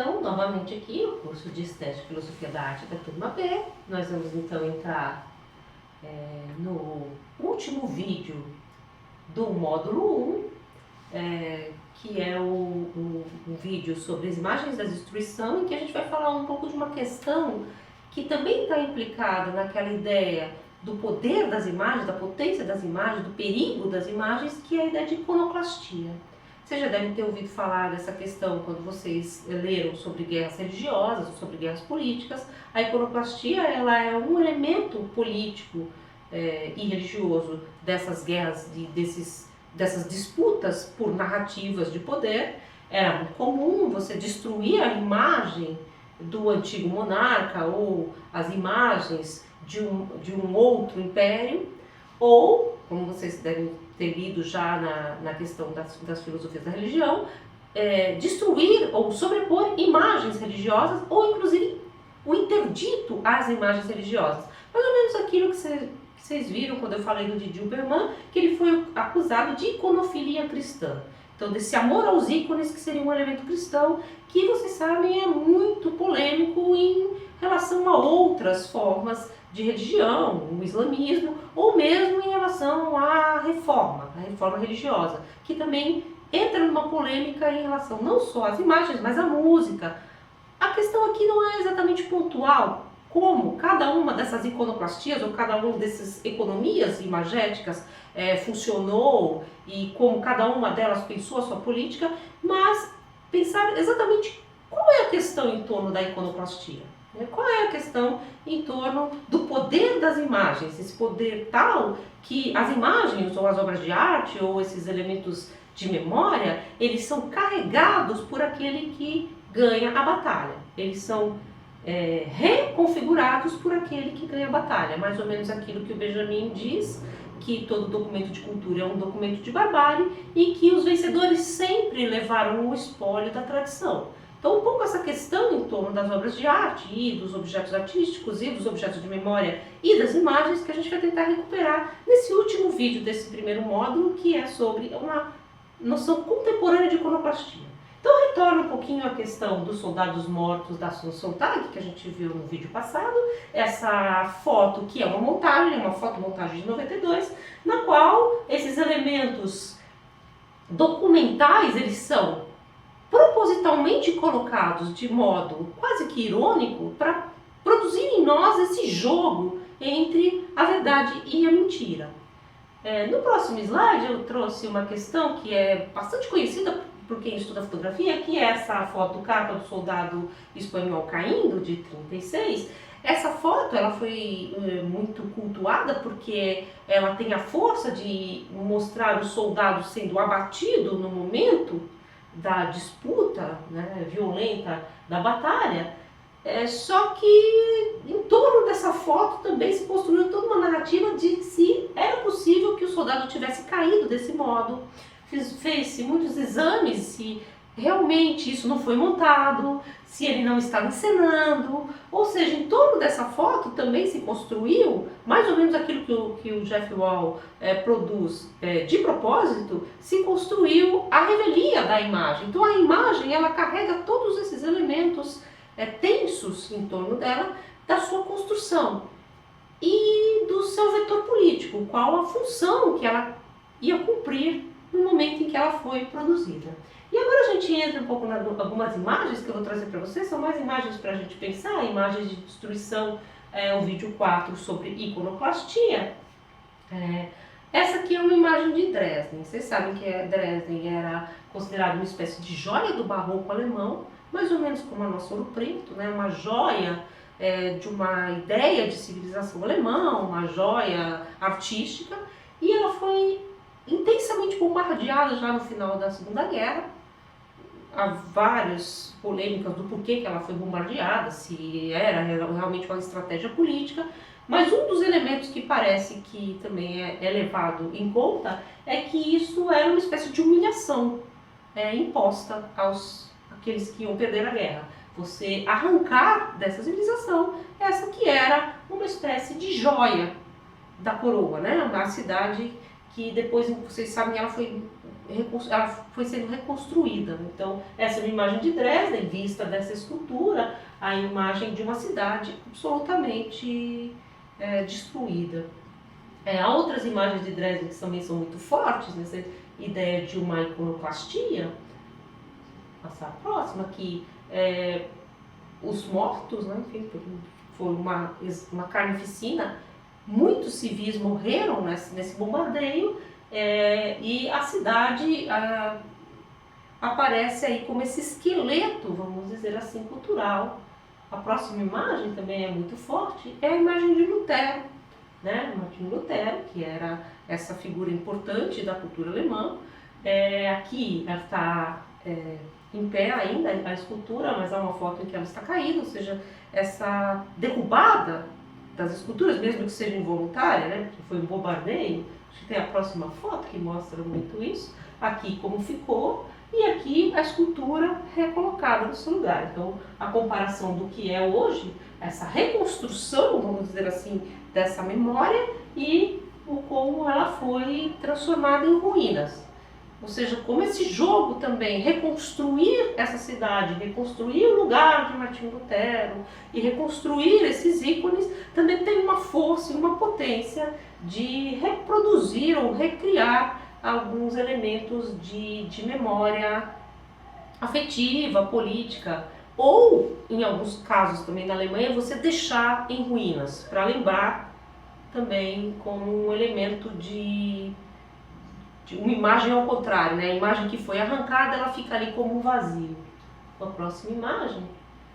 Então, novamente aqui, o curso de Estética e Filosofia da Arte da turma B. Nós vamos então entrar no último vídeo do módulo 1, que é o vídeo sobre as imagens da destruição, em que a gente vai falar um pouco de uma questão que também está implicada naquela ideia do poder das imagens, da potência das imagens, do perigo das imagens, que é a ideia de iconoclastia. Vocês já devem ter ouvido falar dessa questão quando vocês leram sobre guerras religiosas, sobre guerras políticas. A iconoclastia, ela é um elemento político e religioso dessas guerras, dessas disputas por narrativas de poder. Era muito comum você destruir a imagem do antigo monarca ou as imagens de um outro império, ou, como vocês devem ter lido já na questão das filosofias da religião, destruir ou sobrepor imagens religiosas, ou inclusive o interdito às imagens religiosas. Mais ou menos aquilo que vocês viram quando eu falei do Didi Uberman, que ele foi acusado de iconofilia cristã. Então, desse amor aos ícones, que seria um elemento cristão, que vocês sabem é muito polêmico em relação a outras formas de religião, o islamismo, ou mesmo em relação à reforma religiosa, que também entra numa polêmica em relação não só às imagens, mas à música. A questão aqui não é exatamente pontual, como cada uma dessas iconoplastias ou cada uma dessas economias imagéticas funcionou e como cada uma delas pensou a sua política, mas pensar exatamente qual é a questão em torno da iconoclastia. Qual é a questão em torno do poder das imagens, esse poder tal que as imagens ou as obras de arte ou esses elementos de memória, eles são carregados por aquele que ganha a batalha. Eles são reconfigurados por aquele que ganha a batalha. Mais ou menos aquilo que o Benjamin diz, que todo documento de cultura é um documento de barbárie e que os vencedores sempre levaram o espólio da tradição. Então, um pouco essa questão em torno das obras de arte e dos objetos artísticos e dos objetos de memória e das imagens que a gente vai tentar recuperar nesse último vídeo desse primeiro módulo, que é sobre uma noção contemporânea de iconoclastia. Então, retorno um pouquinho à questão dos soldados mortos da Sun Sontag, que a gente viu no vídeo passado. Essa foto que é uma montagem, uma fotomontagem de 92, na qual esses elementos documentais, eles são propositalmente colocados de modo quase que irônico para produzir em nós esse jogo entre a verdade e a mentira. No próximo slide eu trouxe uma questão que é bastante conhecida por quem estuda fotografia, que é essa foto capa do soldado espanhol caindo, de 36. Essa foto ela foi muito cultuada porque ela tem a força de mostrar o soldado sendo abatido no momento da disputa, violenta da batalha. Só que em torno dessa foto também se construiu toda uma narrativa de se era possível que o soldado tivesse caído desse modo. Fez-se muitos exames se realmente isso não foi montado, se ele não estava encenando. Ou seja, em torno dessa foto também se construiu mais ou menos aquilo que o Jeff Wall produz de propósito, se construiu a revelia da imagem. Então a imagem ela carrega todos esses elementos tensos em torno dela, da sua construção e do seu vetor político, qual a função que ela ia cumprir no momento em que ela foi produzida. E agora a gente entra um pouco em algumas imagens que eu vou trazer para vocês, são mais imagens para a gente pensar, imagens de destruição, o vídeo 4 sobre iconoclastia. Essa aqui é uma imagem de Dresden. Vocês sabem que Dresden era considerado uma espécie de joia do barroco alemão, mais ou menos como a nossa Ouro Preto, uma joia de uma ideia de civilização alemã, uma joia artística, e ela foi intensamente bombardeada já no final da Segunda Guerra. Há várias polêmicas do porquê que ela foi bombardeada, se era realmente uma estratégia política, mas um dos elementos que parece que também é levado em conta é que isso era uma espécie de humilhação imposta àqueles que iam perder a guerra. Você arrancar dessa civilização essa que era uma espécie de joia da coroa, a cidade que depois, vocês sabem, ela foi ela foi sendo reconstruída. Então, essa é uma imagem de Dresden, vista dessa escultura, a imagem de uma cidade absolutamente destruída. Há outras imagens de Dresden que também são muito fortes, nessa ideia de uma iconoclastia. Passar a próxima, que os mortos, né, enfim, foi uma carnificina, muitos civis morreram nesse bombardeio, e a cidade aparece aí como esse esqueleto, vamos dizer assim, cultural. A próxima imagem também é muito forte, é a imagem de Lutero, né? Martinho Lutero, que era essa figura importante da cultura alemã. Aqui ela está em pé ainda, a escultura, mas há uma foto em que ela está caída, ou seja, essa derrubada das esculturas, mesmo que seja involuntária, né? Porque foi um bombardeio. Acho que tem a próxima foto que mostra muito isso. Aqui como ficou, e aqui a escultura recolocada no seu lugar. Então, a comparação do que é hoje, essa reconstrução, vamos dizer assim, dessa memória, e como ela foi transformada em ruínas. Ou seja, como esse jogo também, reconstruir essa cidade, reconstruir o lugar de Martinho Lutero e reconstruir esses ícones, também tem uma força e uma potência de reproduzir ou recriar alguns elementos de memória afetiva, política, ou, em alguns casos também na Alemanha, você deixar em ruínas, para lembrar também como um elemento de uma imagem ao contrário, né? A imagem que foi arrancada, ela fica ali como um vazio. A próxima imagem,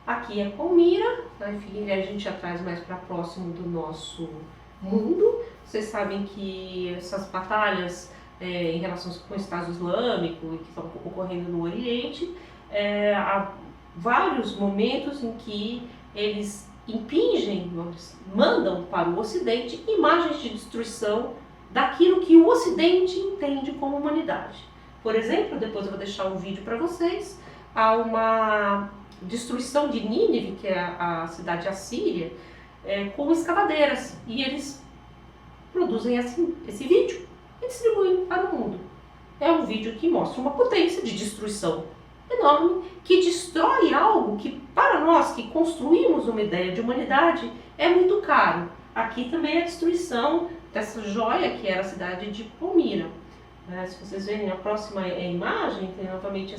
aqui é Palmira, né? Enfim, a gente já traz mais para próximo do nosso mundo. Vocês sabem que essas batalhas em relação com o Estado Islâmico que estão ocorrendo no Oriente, há vários momentos em que eles impingem, mandam para o Ocidente imagens de destruição daquilo que o Ocidente entende como humanidade. Por exemplo, depois eu vou deixar um vídeo para vocês, há uma destruição de Nínive, que é a cidade assíria, com escavadeiras, e eles produzem esse vídeo e distribuem para o mundo. É um vídeo que mostra uma potência de destruição enorme, que destrói algo que, para nós que construímos uma ideia de humanidade, é muito caro. Aqui também é a destruição dessa joia que era a cidade de Palmira. Se vocês verem a próxima imagem, tem novamente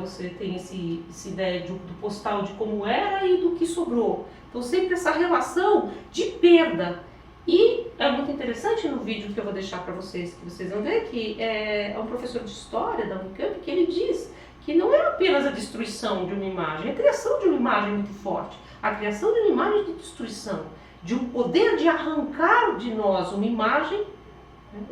você tem essa ideia do postal de como era e do que sobrou. Então sempre essa relação de perda. E é muito interessante no vídeo que eu vou deixar para vocês, que vocês vão ver, que é um professor de história da Unicamp, que ele diz que não é apenas a destruição de uma imagem, é a criação de uma imagem muito forte, a criação de uma imagem de destruição, de um poder de arrancar de nós uma imagem,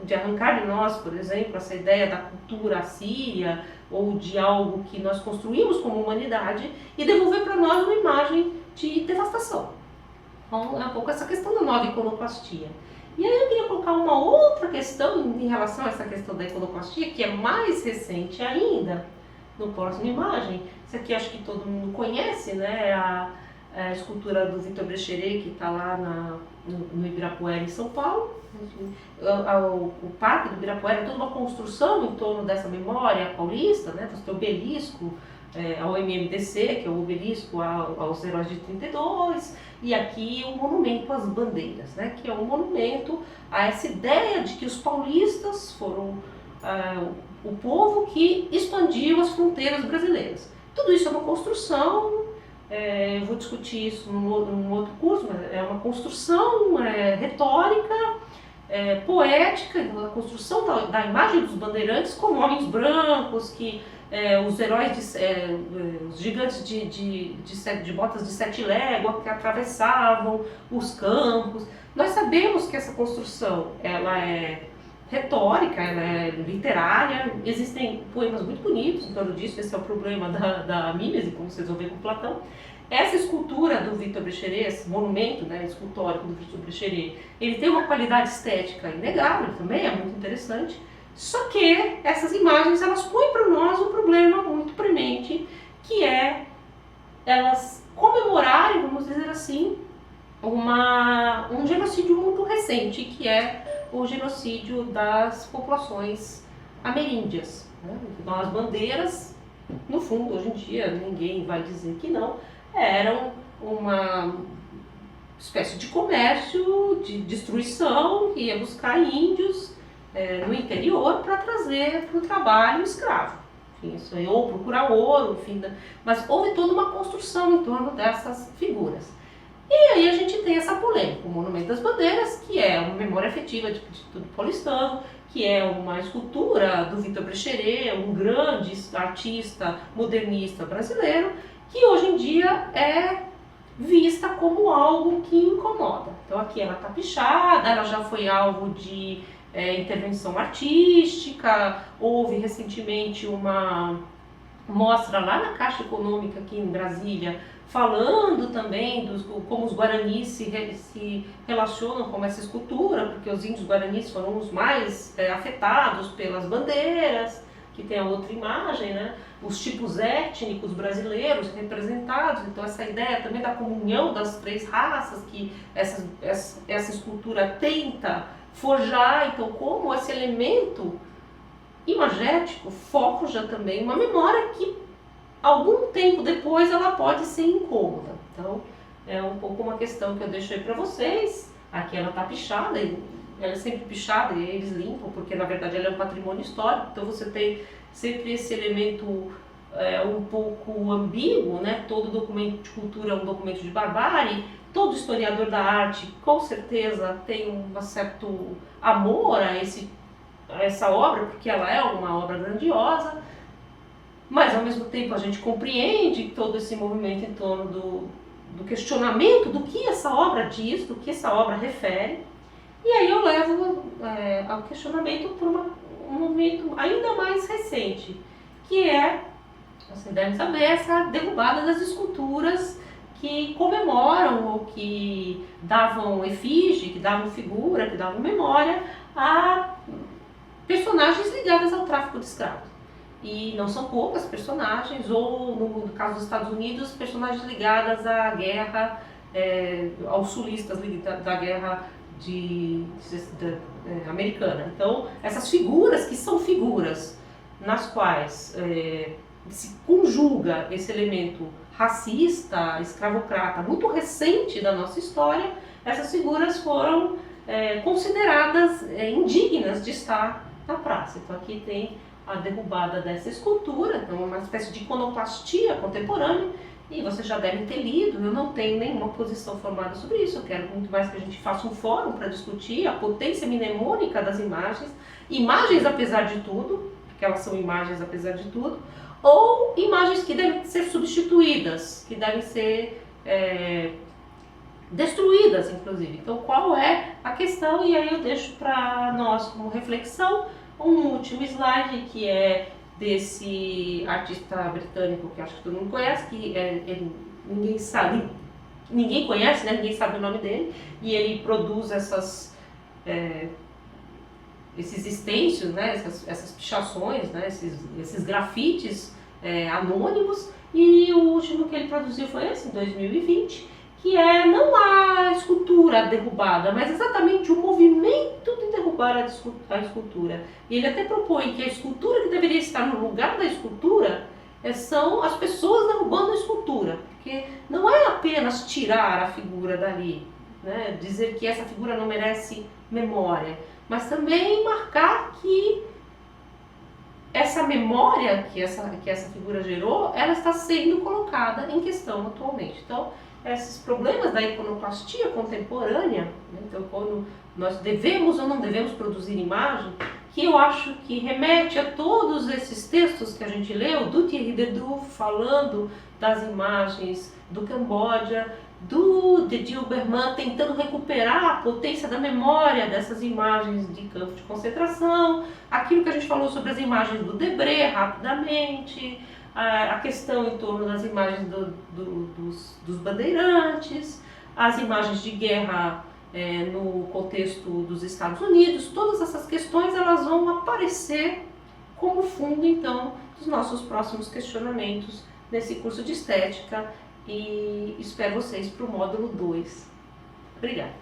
de arrancar de nós, por exemplo, essa ideia da cultura assíria ou de algo que nós construímos como humanidade e devolver para nós uma imagem de devastação. Então, é um pouco essa questão da nova iconoclastia. E aí eu queria colocar uma outra questão em relação a essa questão da iconoclastia, que é mais recente ainda, no próxima imagem. Isso aqui acho que todo mundo conhece, né? A escultura do Victor Brecheret, que está lá no Ibirapuera, em São Paulo. O Parque do Ibirapuera é toda uma construção em torno dessa memória paulista, né? Você tem o obelisco ao MMDC, que é o obelisco aos heróis de 32, e aqui o monumento às bandeiras, né? Que é um monumento a essa ideia de que os paulistas foram o povo que expandiu as fronteiras brasileiras. Tudo isso é uma construção. Eu vou discutir isso num outro curso, mas é uma construção retórica, poética, a construção da imagem dos bandeirantes como homens brancos, que os heróis, os gigantes de botas de 7 léguas que atravessavam os campos. Nós sabemos que essa construção ela é retórica, ela é literária, existem poemas muito bonitos em torno disso, esse é o problema da mímese, como vocês vão ver com Platão. Essa escultura do Victor Brecheret, esse monumento, né, escultórico do Victor Brecheret, ele tem uma qualidade estética inegável, também é muito interessante, só que essas imagens, elas põem para nós um problema muito premente, que é elas comemorarem, vamos dizer assim, um genocídio muito recente, que é o genocídio das populações ameríndias, né? Então, as bandeiras, no fundo, hoje em dia, ninguém vai dizer que não, eram uma espécie de comércio, de destruição, que ia buscar índios no interior para trazer para o trabalho escravo. Enfim, isso aí, ou procurar ouro, enfim, mas houve toda uma construção em torno dessas figuras. E aí a gente tem essa polêmica, o Monumento das Bandeiras, que é uma memória afetiva de Tudo Paulistano, que é uma escultura do Victor Brecheret, um grande artista modernista brasileiro, que hoje em dia é vista como algo que incomoda. Então aqui ela está pichada, ela já foi alvo de intervenção artística, houve recentemente uma mostra lá na Caixa Econômica aqui em Brasília, falando também como os guaranis se relacionam com essa escultura, porque os índios guaranis foram os mais afetados pelas bandeiras, que tem a outra imagem, né? Os tipos étnicos brasileiros representados, então essa ideia também da comunhão das três raças que essa escultura tenta forjar, então como esse elemento imagético forja também uma memória que algum tempo depois ela pode ser incômoda. Então é um pouco uma questão que eu deixo aí para vocês. Aqui ela está pichada, ela é sempre pichada e eles limpam, porque na verdade ela é um patrimônio histórico, então você tem sempre esse elemento um pouco ambíguo, né? Todo documento de cultura é um documento de barbárie, todo historiador da arte com certeza tem um certo amor a essa obra, porque ela é uma obra grandiosa, mas ao mesmo tempo a gente compreende todo esse movimento em torno do questionamento do que essa obra diz, do que essa obra refere. E aí eu levo ao questionamento por um movimento ainda mais recente, que é, vocês devem saber, essa derrubada das esculturas que comemoram ou que davam efígie, que davam figura, que davam memória a personagens ligadas ao tráfico de escravos. E não são poucas personagens, ou no caso dos Estados Unidos, personagens ligadas à guerra, aos sulistas da guerra americana. Então, essas figuras que são figuras nas quais se conjuga esse elemento racista, escravocrata, muito recente da nossa história, essas figuras foram consideradas indignas de estar na praça. Então aqui tem a derrubada dessa escultura, então uma espécie de iconoclastia contemporânea, e vocês já devem ter lido, eu não tenho nenhuma posição formada sobre isso, eu quero muito mais que a gente faça um fórum para discutir a potência mnemônica das imagens apesar de tudo, porque elas são imagens apesar de tudo, ou imagens que devem ser substituídas, que devem ser destruídas, inclusive. Então, qual é a questão? E aí eu deixo para nós como reflexão um último slide, que é desse artista britânico que acho que todo mundo conhece, que ninguém sabe, ninguém conhece, né? Ninguém sabe o nome dele, e ele produz esses stencils, né? essas pichações, né? esses grafites anônimos, e o último que ele produziu foi esse, em 2020, que não a escultura derrubada, mas exatamente o movimento de derrubar a escultura. E ele até propõe que a escultura que deveria estar no lugar da escultura são as pessoas derrubando a escultura, porque não é apenas tirar a figura dali, né, dizer que essa figura não merece memória, mas também marcar que essa memória que essa figura gerou, ela está sendo colocada em questão atualmente. Então, esses problemas da iconoclastia contemporânea, né? Então quando nós devemos ou não devemos produzir imagem, que eu acho que remete a todos esses textos que a gente leu, do Thierry Derduf falando das imagens do Camboja, de Dilberman tentando recuperar a potência da memória dessas imagens de campo de concentração, aquilo que a gente falou sobre as imagens do Debré, rapidamente, a questão em torno das imagens dos bandeirantes, as imagens de guerra no contexto dos Estados Unidos, todas essas questões elas vão aparecer como fundo então dos nossos próximos questionamentos nesse curso de estética, e espero vocês para o módulo 2. Obrigada.